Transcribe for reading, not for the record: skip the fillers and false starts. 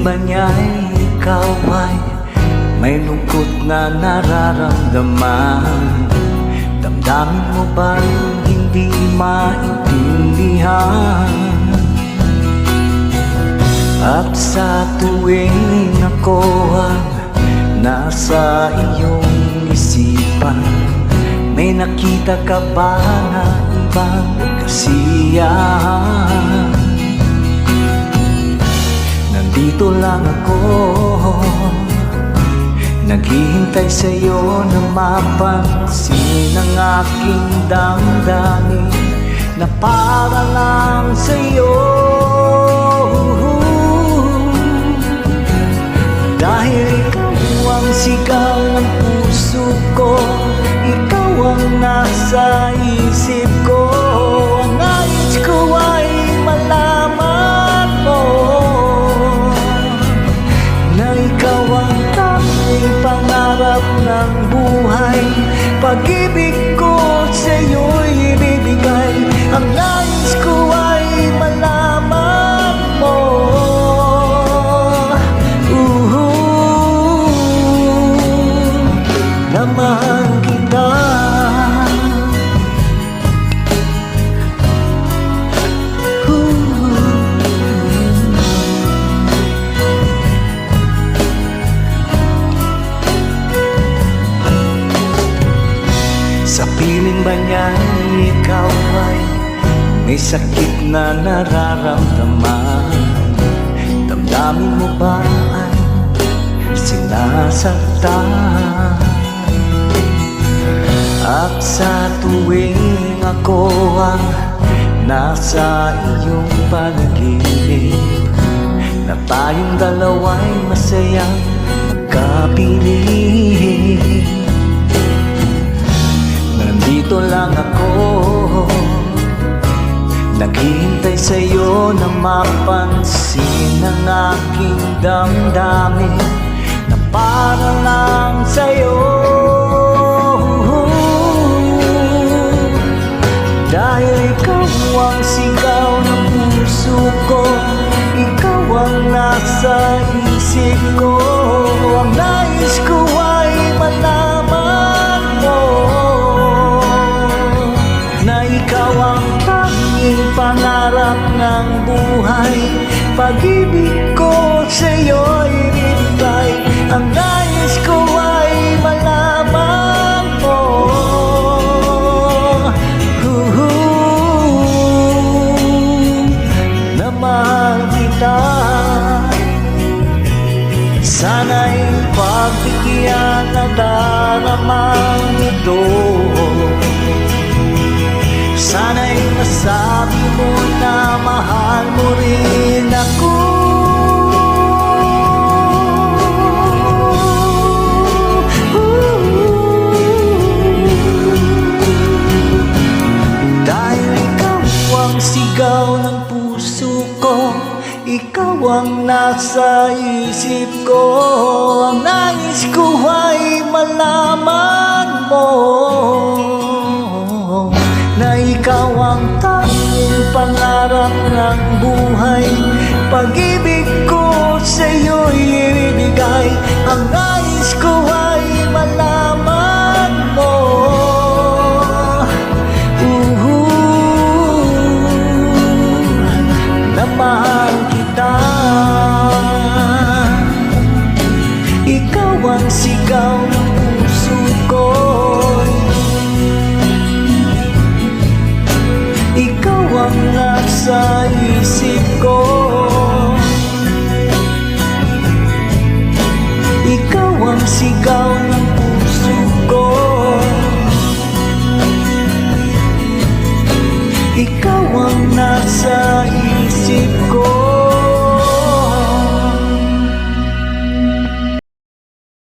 ba niya'y ikaw ay may lungkot na nararamdaman? Damdamin mo ba'y hindi maintindihan? At sa tuwing ako ang nasa iyong isipan, may nakita ka ba na ibang kasiyahan? Nandito lang ako, naghihintay sa'yo na mapansin ang aking damdamin na para lang sa'yo. Dahil ikaw ang sigaw ng puso ko, ikaw ang nasa isip ko. Ang nais ko ay malaman mo na ikaw ang tanging pangarap ng buhay. Pag-ibig ko sa'yo'y ibibigay. Ang nais ko ay malaman mo na mahal kita. Sa piling ba niya ikaw ay may sakit na nararamdaman? Damdamin mo ba ay sinasaktan? At sa tuwing ako ang nasa iyong panaginip, na tayong dalawa'y masayang magkapiling, nandito lang ako, naghihintay sa'yo na mapansin ang aking damdamin na para lang sa'yo. Dahil ikaw ang sigaw ng puso ko, ikaw ang nasa isip ko. Ang nais ko ay malaman mo na ikaw ang tanging pangarap ng buhay. Pag-ibig ko sa'yo'y ibigay. Ang nais ko ay malaman mo na mahal kita. Sana'y pagbigyan na daramang ito. Sana'y masabi mo na mahal mo rin ako. Dahil ikaw ang sigaw ng puso ko, ikaw ang nasa isip ko. Ang nais ko ay malaman mo na ikaw ang tanging pangarap ng buhay. Pag-ibig ko sa'yo'y ibigay. Ang nais ko ay